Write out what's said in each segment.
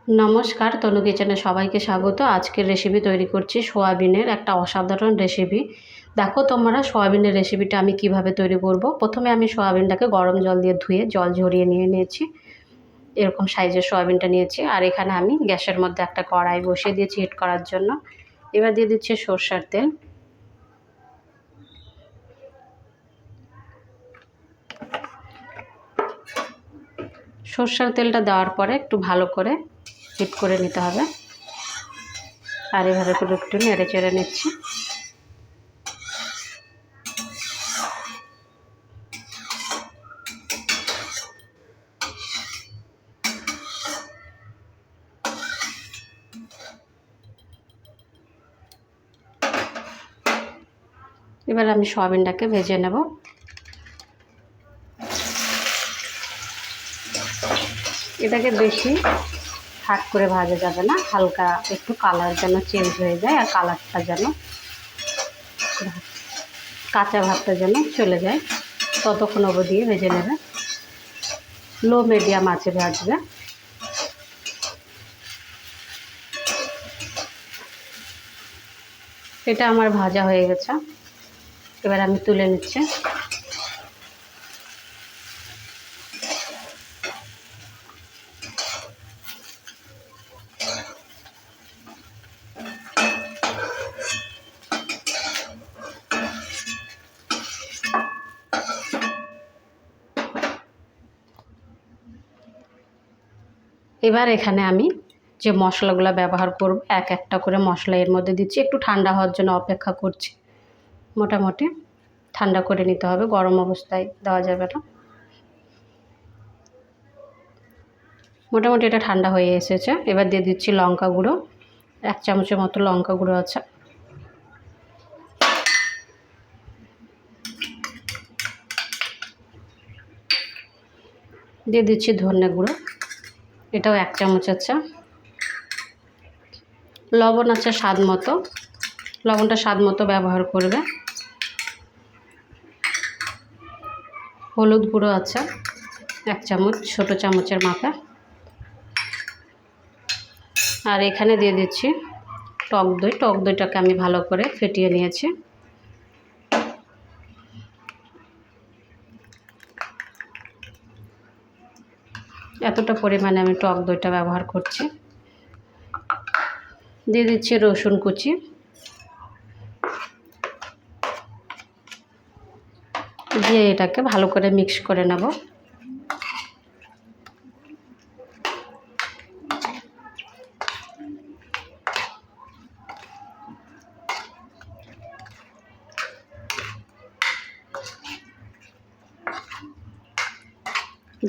নমস্কার, তনু কিচেনে সবাইকে স্বাগত। আজকের রেসিপি তৈরি করছি সোয়াবিনের একটা অসাধারণ রেসিপি। দেখো তোমরা সোয়াবিনের রেসিপিটা আমি কিভাবে তৈরি করব। প্রথমে আমি সোয়াবিনটাকে গরম জল দিয়ে ধুয়ে জল ঝরিয়ে নিয়েছি। এরকম সাইজের সোয়াবিনটা নিয়েছি। আর এখানে আমি গ্যাসের মধ্যে একটা কড়াই বসিয়ে দিয়েছি হিট করার জন্য। এবার দিয়ে দিচ্ছি সরষের তেল। সরষের তেলটা দেওয়ার পরে একটু ভালো করে হিট করে নিতে হবে। আর এভাবে করে একটু নেড়ে চেড়ে নিচ্ছি। এবার আমি সয়াবিনটাকে ভেজে নেব। এটাকে বেশি হাট করে ভাজা যাবে না, হালকা একটু কালার যেন চেঞ্জ হয়ে যায় আর কালারটা যেন কাঁচা ভাবটা যেন চলে যায়, ততক্ষণ অবধি ভেজে নেবে। লো মিডিয়াম আঁচে ভাজবে। এটা আমার ভাজা হয়ে গেছে। এবার আমি তুলে নিচ্ছি। এবার এখানে আমি যে মশলাগুলো ব্যবহার করব এক একটা করে মশলা এর মধ্যে দিচ্ছি। একটু ঠান্ডা হওয়ার জন্য অপেক্ষা করছি। মোটামুটি ঠান্ডা করে নিতে হবে, গরম অবস্থায় দেওয়া যাবে না। মোটামুটি এটা ঠান্ডা হয়ে এসেছে। এবার দিয়ে দিচ্ছি লঙ্কা গুঁড়ো। 1 চামচের মতো লঙ্কা গুঁড়ো আছে। দিয়ে দিচ্ছি ধনে গুঁড়ো, এটাও 1 চামচ আছে। লবণ আছে স্বাদ মতো, লবণটা স্বাদ মতো ব্যবহার করবে। হলুদ গুঁড়ো আছে 1 চামচ, ছোটো চামচের মাপে। আর এখানে দিয়ে দিচ্ছি টক দই। টক দইটাকে আমি ভালো করে ফেটিয়ে নিয়েছি। এতটা পরিমাণে আমি টক দইটা ব্যবহার করছি। দিয়ে দিচ্ছি রসুন কুচি। দিয়ে এটাকে ভালো করে মিক্স করে নেব।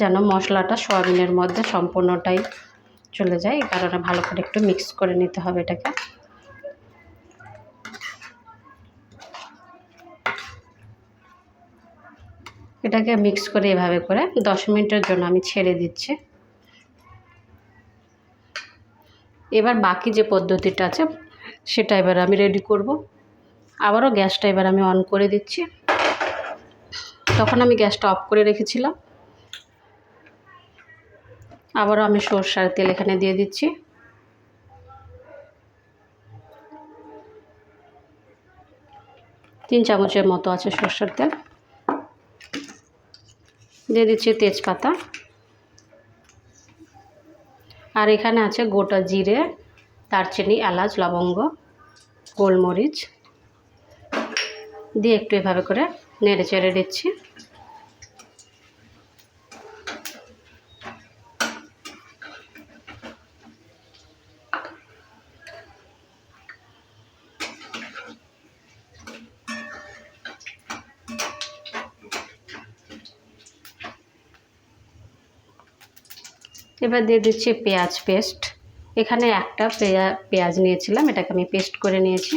যেন মশলাটা সয়াবিনের মধ্যে সম্পূর্ণটাই চলে যায়, এই কারণে ভালো করে একটু মিক্স করে নিতে হবে এটাকে। এটাকে মিক্স করে এভাবে করে 10 মিনিটের জন্য আমি ছেড়ে দিচ্ছি। এবার বাকি যে পদ্ধতিটা আছে সেটা এবার আমি রেডি করব। আবারও গ্যাসটা এবার আমি অন করে দিচ্ছি। তখন আমি গ্যাসটা অফ করে রেখেছিলাম। আবারও আমি সরষের তেল এখানে দিয়ে দিচ্ছি। তিন চামচের মতো আছে সরষের তেল। দিয়ে দিচ্ছি তেজপাতা। আর এখানে আছে গোটা জিরে, দারচিনি, এলাচ, লবঙ্গ, গোলমরিচ দিয়ে একটু এভাবে করে নেড়ে চেড়ে দিচ্ছি। এবার দিয়ে দিচ্ছি পেঁয়াজ পেস্ট। এখানে একটা পেঁয়াজ নিয়েছিলাম, এটাকে আমি পেস্ট করে নিয়েছি।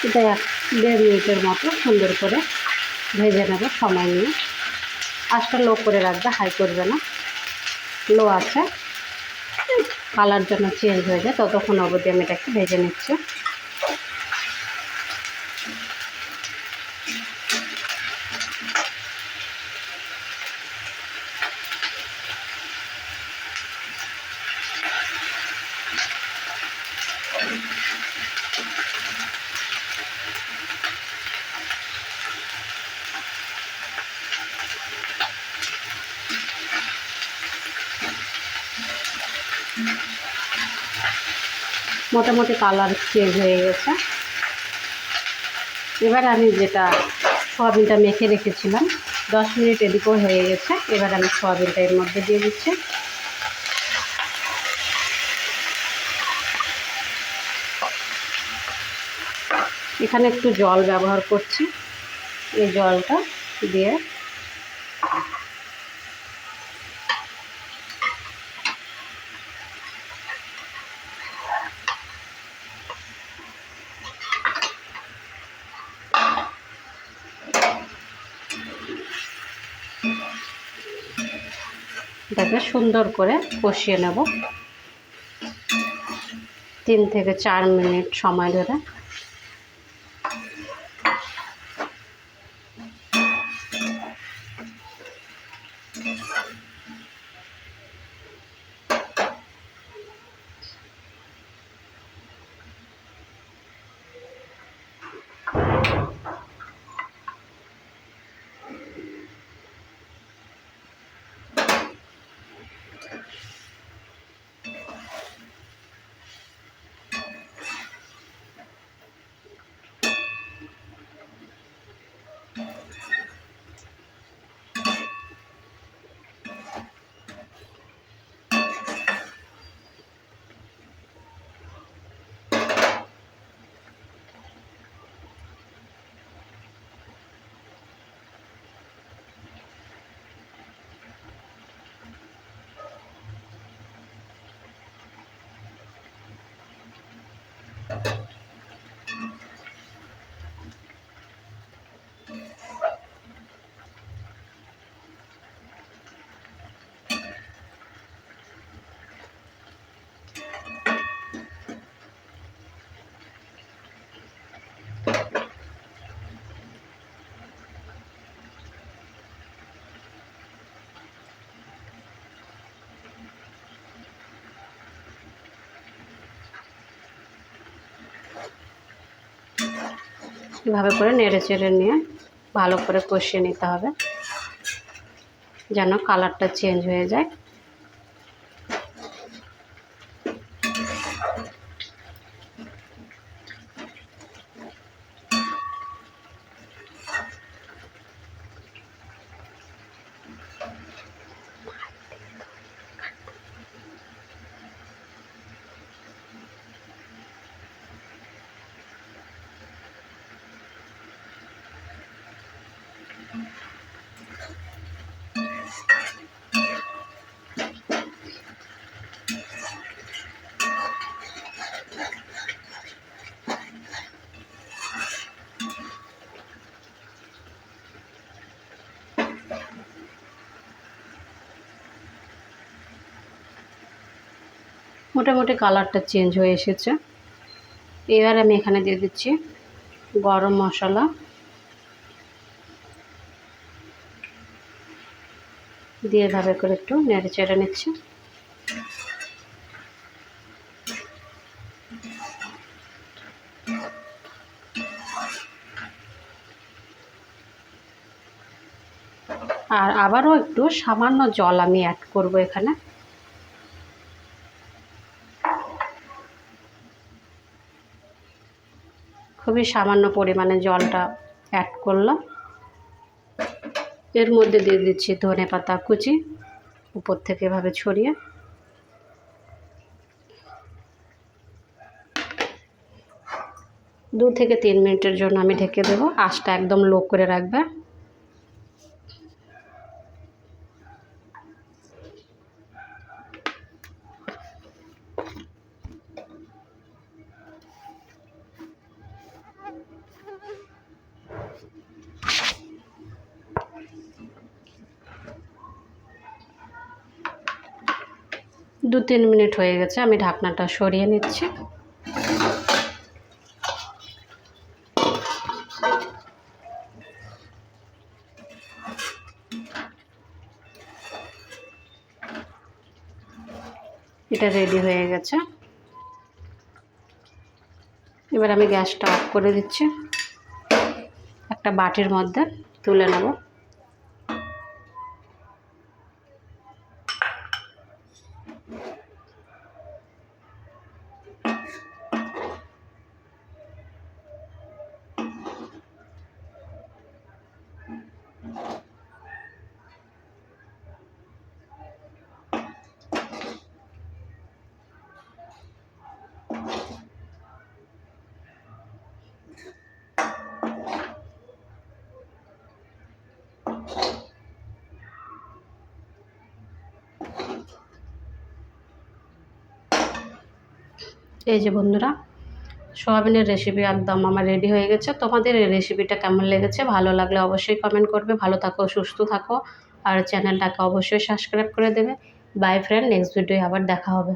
এটা 1-1.5 মিনিটের মতো সুন্দর করে ভেজে নেব সময় নিয়ে। আঁচটা লো করে রাখবে, হাই করবে না, লো আছে। কালার জন্য চেঞ্জ হয়ে যায় ততক্ষণ অবধি আমি এটাকে ভেজে নিচ্ছি। মোটামুটি কালার চেঞ্জ হয়ে গেছে। এবার আমি যেটা সয়াবিনটা মেখে রেখেছিলাম 10 মিনিট এদিকেও হয়ে গেছে। এবার আমি সয়াবিনটা এর মধ্যে দিয়ে দিচ্ছি। এখানে একটু জল ব্যবহার করছি। এই জলটা দিয়ে এটাকে সুন্দর করে কষিয়ে নেব 3 থেকে 4 মিনিট সময় ধরে। এভাবে করে নেড়ে চেড়ে নিয়ে ভালো করে কষিয়ে নিতে হবে যেন কালারটা চেঞ্জ হয়ে যায়। মোটামুটি কালারটা চেঞ্জ হয়ে এসেছে। এবার আমি এখানে দিয়ে দিচ্ছি গরম মশলা, দিয়ে এভাবে করে একটু নেড়ে চেড়ে নিচ্ছি। আর আবারও একটু সামান্য জল আমি অ্যাড করব এখানে। খুবই সামান্য পরিমাণে জলটা অ্যাড করলাম। এর মধ্যে দিয়ে দিচ্ছি ধনেপাতা কুচি উপর থেকে এভাবে ছড়িয়ে। দু থেকে 3 মিনিটের জন্য আমি ঢেকে দেবো। আঁচটা একদম লো করে রাখবে। 2-3 মিনিট হয়ে গেছে, আমি ঢাকনাটা সরিয়ে নিচ্ছি। এটা রেডি হয়ে গেছে। এবার আমি গ্যাসটা অফ করে দিচ্ছি, একটা বাটির মধ্যে তুলে নেব। এই যে বন্ধুরা, সোয়াবিনের রেসিপি একদম আমার রেডি হয়ে গেছে। তোমাদের এই রেসিপিটা কেমন লেগেছে? ভালো লাগলে অবশ্যই কমেন্ট করবে। ভালো থাকো, সুস্থ থাকো, আর চ্যানেলটাকে অবশ্যই সাবস্ক্রাইব করে দেবে। বাই ফ্রেন্ড, নেক্সট ভিডিও আবার দেখা হবে।